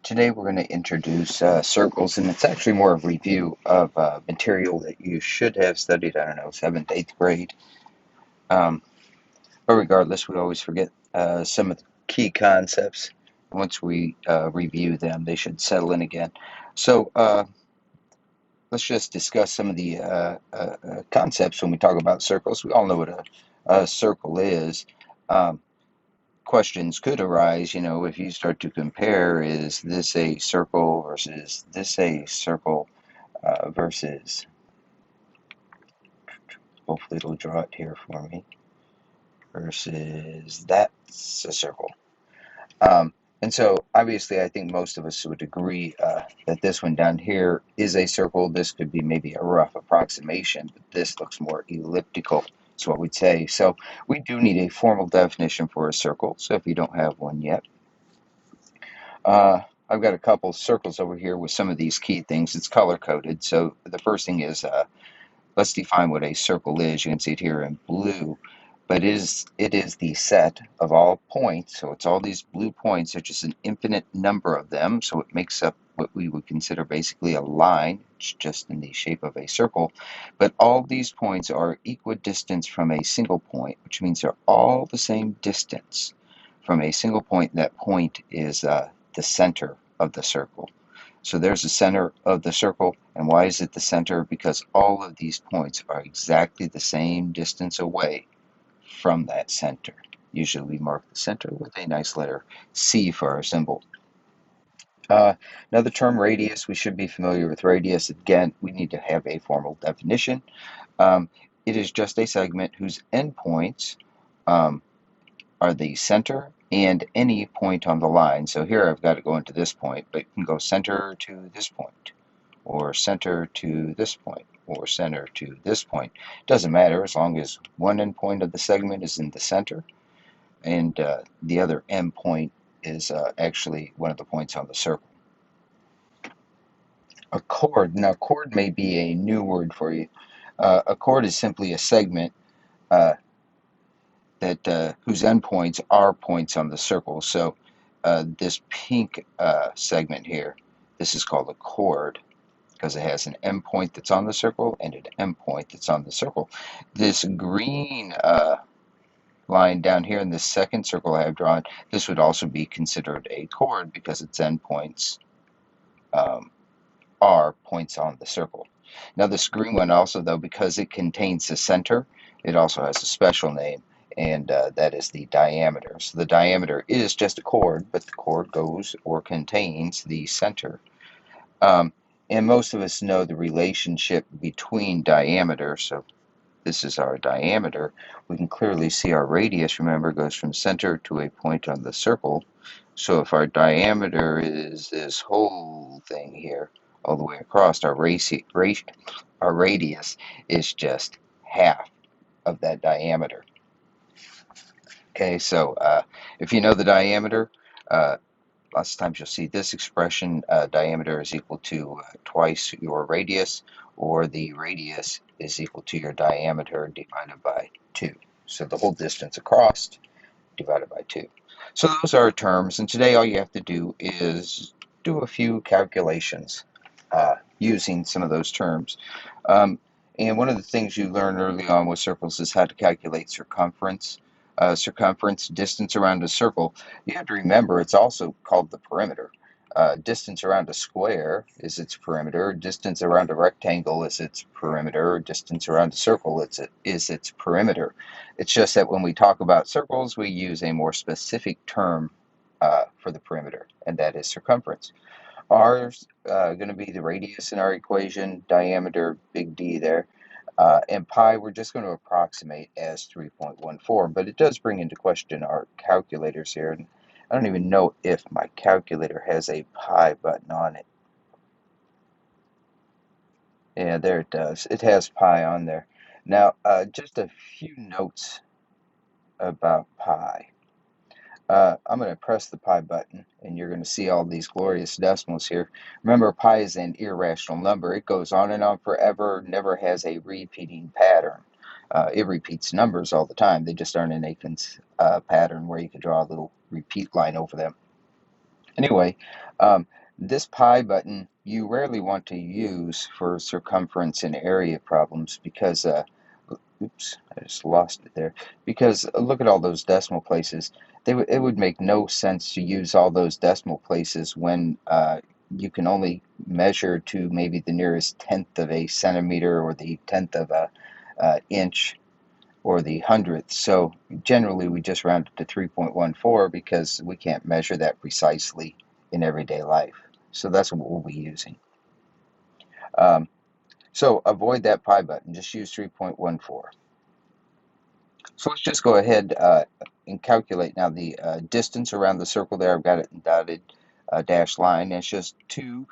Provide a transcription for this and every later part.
Today we're going to introduce circles, and it's actually more of a review of material that you should have studied, I don't know, 7th, 8th grade. Um, but regardless, we always forget some of the key concepts. Once we review them, they should settle in again. So let's just discuss some of the concepts when we talk about circles. We all know what a circle is. Um, Questions could arise, if you start to compare, is this a circle versus this a circle versus, hopefully it'll draw it here for me, versus that's a circle. Um, and so obviously I think most of us would agree that this one down here is a circle. This could be maybe a rough approximation, but this looks more elliptical. Is what we'd say. So we do need a formal definition for a circle. So if you don't have one yet, I've got a couple circles over here with some of these key things. It's color coded. So the first thing is let's define what a circle is. You can see it here in blue, but it is the set of all points. So it's all these blue points. There's just an infinite number of them. So it makes up what we would consider basically a line. It's just in the shape of a circle. But all these points are equidistant from a single point, which means they're all the same distance from a single point. That point is the center of the circle. So there's the center of the circle. And why is it the center? Because all of these points are exactly the same distance away from that center. Usually we mark the center with a nice letter C for our symbol. Another term, radius. We should be familiar with radius. Again, we need to have a formal definition. Um, it is just a segment whose endpoints um, are the center and any point on the line. So here I've got to go into this point, but it can go center to this point, or center to this point, or center to this point. Doesn't matter as long as one endpoint of the segment is in the center, and the other endpoint is actually one of the points on the circle. A chord. Now, chord may be a new word for you. A chord is simply a segment uh, that whose endpoints are points on the circle. So this pink segment here, this is called a chord because it has an endpoint that's on the circle and an endpoint that's on the circle. This green line down here in this second circle I have drawn, this would also be considered a chord because its endpoints um, are points on the circle. Now this green one also, though, because it contains the center, it also has a special name, and that is the diameter. So the diameter is just a chord, but the chord goes or contains the center. Um, and most of us know the relationship between diameter. So this is our diameter. We can clearly see our radius, remember, goes from center to a point on the circle. So if our diameter is this whole thing here, all the way across, our radius is just half of that diameter. Okay, so if you know the diameter, uh, lots of times you'll see this expression, diameter is equal to twice your radius, or the radius is equal to your diameter divided by 2. So the whole distance across divided by 2. So those are terms, and today all you have to do is do a few calculations using some of those terms. And one of the things you learn early on with circles is how to calculate circumference. Circumference, distance around a circle. You have to remember it's also called the perimeter. Distance around a square is its perimeter. Distance around a rectangle is its perimeter. Distance around a circle is its perimeter. It's just that when we talk about circles, we use a more specific term for the perimeter, and that is circumference. R is going to be the radius in our equation, diameter, big D there. And pi, we're just going to approximate as 3.14, but it does bring into question our calculators here. And I don't even know if my calculator has a pi button on it. Yeah, there it does. It has pi on there. Now, just a few notes about pi. I'm going to press the pi button, and you're going to see all these glorious decimals here. Remember, pi is an irrational number. It goes on and on forever, never has a repeating pattern. It repeats numbers all the time. They just aren't in a pattern where you can draw a little repeat line over them. Anyway, um, this pi button you rarely want to use for circumference and area problems because, oops, I just lost it there. Because look at all those decimal places. It would make no sense to use all those decimal places when you can only measure to maybe the nearest tenth of a centimeter or the tenth of a inch or the hundredth. So generally, we just round it to 3.14 because we can't measure that precisely in everyday life. So that's what we'll be using. Um, so avoid that pi button. Just use 3.14. So let's just go ahead and calculate now the distance around the circle there. I've got it in dotted dashed line. It's just 2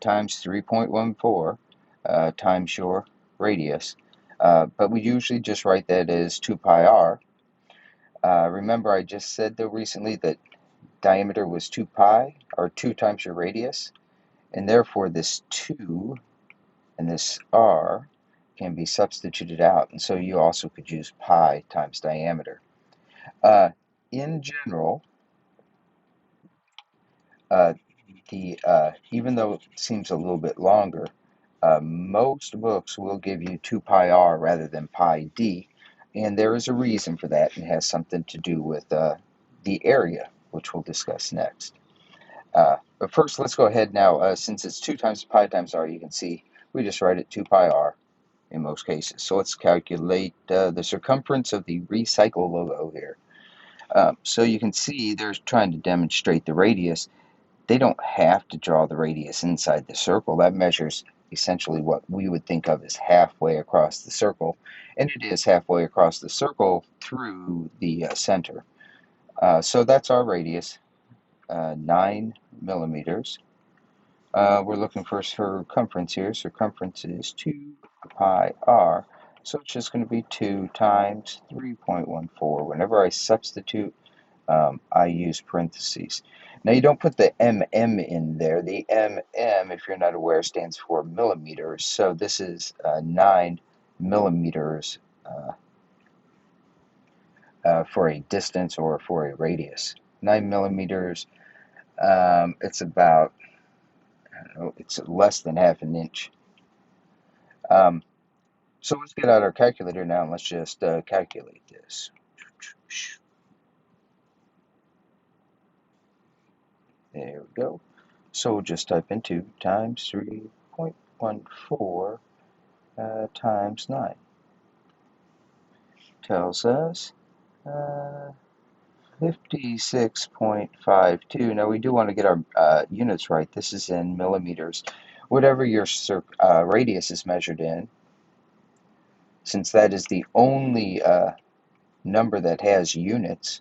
times 3.14 times your radius. But we usually just write that as 2 pi r. Remember, I just said though recently that diameter was 2 pi, or 2 times your radius, and therefore this 2 and this r can be substituted out, and so you also could use pi times diameter. Uh, in general, uh, even though it seems a little bit longer, most books will give you 2 pi r rather than pi d, and there is a reason for that, and it has something to do with the area, which we'll discuss next. But first, let's go ahead now. Since it's 2 times pi times r, you can see we just write it 2 pi r in most cases. So let's calculate the circumference of the recycle logo here. So you can see they're trying to demonstrate the radius. They don't have to draw the radius inside the circle. That measures essentially what we would think of as halfway across the circle. And it is halfway across the circle through the center. So that's our radius, 9 millimeters. We're looking for circumference here. Circumference is 2 pi r. So it's just going to be 2 times 3.14. Whenever I substitute, I use parentheses. Now you don't put the mm in there. The mm, if you're not aware, stands for millimeters. So this is 9 millimeters for a distance or for a radius. 9 millimeters, it's about, I don't know, it's less than half an inch. Um, so let's get out our calculator now and let's just calculate this. There we go. So we'll just type in 2 times 3.14 times 9. Tells us uh, 56.52. Now we do want to get our units right. This is in millimeters. Whatever your radius is measured in, since that is the only number that has units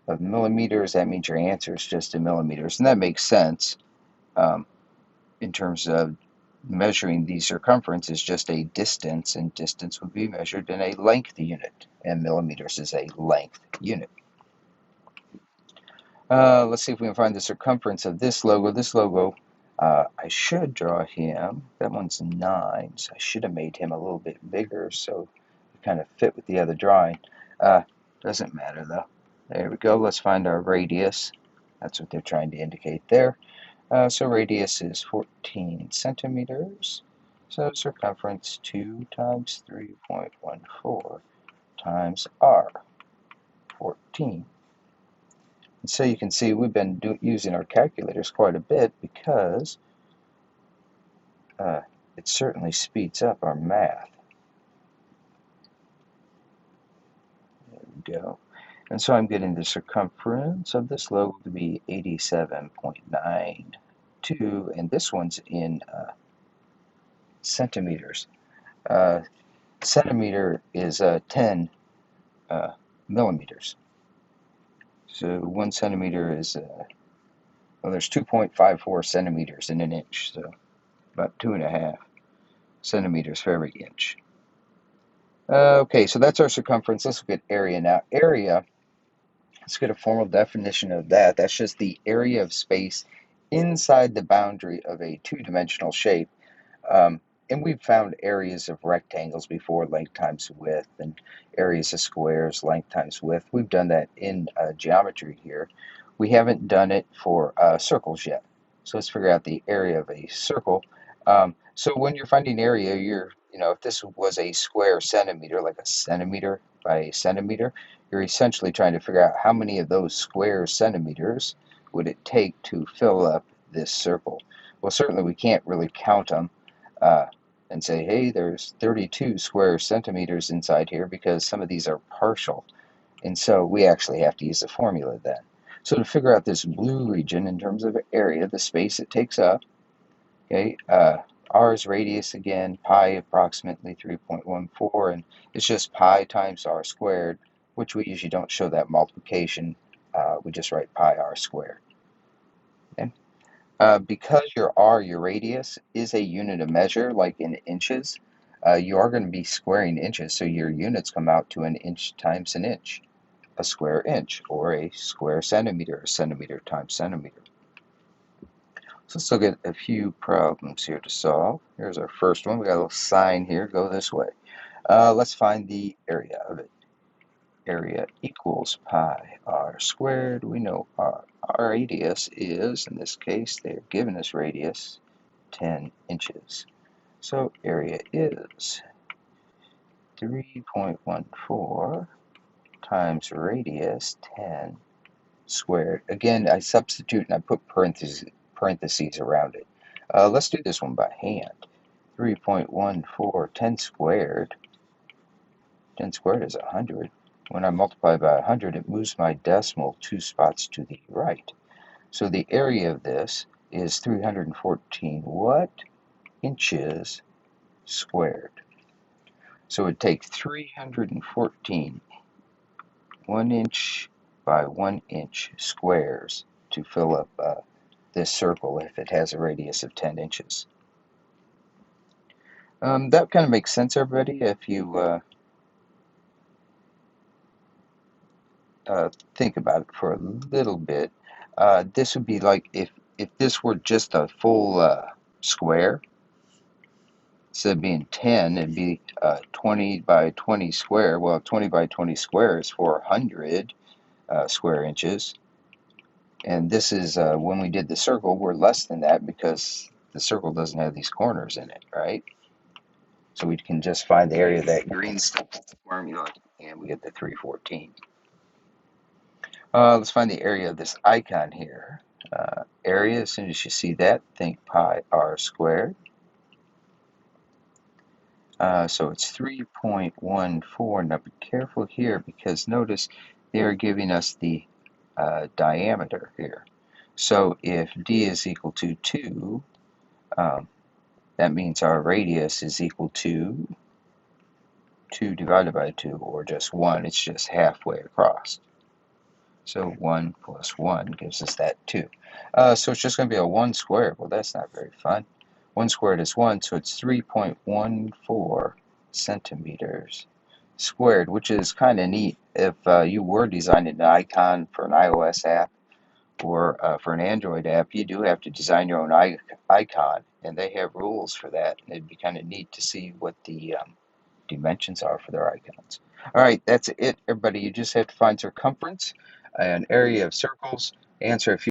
of millimeters, that means your answer is just in millimeters. And that makes sense um, in terms of measuring the circumference is just a distance, and distance would be measured in a length unit, and millimeters is a length unit. Let's see if we can find the circumference of this logo. This logo, I should draw him. That one's 9, so I should have made him a little bit bigger so it kind of fit with the other drawing. Doesn't matter though. There we go. Let's find our radius. That's what they're trying to indicate there. So radius is 14 centimeters. So circumference 2 times 3.14 times r, 14. And so you can see we've been using our calculators quite a bit because it certainly speeds up our math. There we go. And so I'm getting the circumference of this logo to be 87.92, and this one's in centimeters. Uh, Centimeter is 10 millimeters. So 1 centimeter is, well, there's 2.54 centimeters in an inch, so about 2.5 centimeters for every inch. Okay, so that's our circumference. Let's look at area now. Area, let's get a formal definition of that. That's just the area of space inside the boundary of a two-dimensional shape. Um, and we've found areas of rectangles before, length times width, and areas of squares, length times width. We've done that in geometry here. We haven't done it for circles yet. So let's figure out the area of a circle. So when you're finding area, if this was a square centimeter, like a centimeter by a centimeter, you're essentially trying to figure out how many of those square centimeters would it take to fill up this circle. Well, certainly we can't really count them uh, and say, hey, there's 32 square centimeters inside here because some of these are partial. And so we actually have to use a formula then. So to figure out this blue region in terms of area, the space it takes up, okay, r is radius again, pi approximately 3.14, and it's just pi times r squared, which we usually don't show that multiplication. We just write pi r squared. Okay? Because your r, your radius, is a unit of measure, like in inches, you are going to be squaring inches, so your units come out to an inch times an inch, a square inch, or a square centimeter, a centimeter times centimeter. So let's look at a few problems here to solve. Here's our first one. We got a little sign here, go this way. Let's find the area of it. Area equals pi r squared. We know our radius is, in this case, they're giving us radius, 10 inches. So area is 3.14 times radius, 10 squared. Again, I substitute and I put parentheses around it. Let's do this one by hand. 3.14, 10 squared. 10 squared is 100. When I multiply by 100, it moves my decimal 2 spots to the right. So the area of this is 314 what? Inches squared. So it would take 314 1 inch by 1 inch squares to fill up this circle if it has a radius of 10 inches. That kind of makes sense, everybody, if you think about it for a little bit. This would be like if this were just a full square, instead of being 10, it'd be 20 by 20 square. Well, 20 by 20 square is 400 square inches. And this is, when we did the circle, we're less than that because the circle doesn't have these corners in it, right? So we can just find the area of that green stuff with the formula, and we get the 314. Let's find the area of this icon here. Area, as soon as you see that, think pi r squared. So it's 3.14. Now be careful here because notice they're giving us the diameter here. So if d is equal to 2, that means our radius is equal to 2 divided by 2, or just 1. It's just halfway across. So 1 plus 1 gives us that 2. So it's just going to be a 1 squared. Well, that's not very fun. 1 squared is 1, so it's 3.14 centimeters squared, which is kind of neat. If you were designing an icon for an iOS app or for an Android app, you do have to design your own icon, and they have rules for that. And it'd be kind of neat to see what the dimensions are for their icons. All right, that's it, everybody. You just have to find circumference, an area of circles, answer a few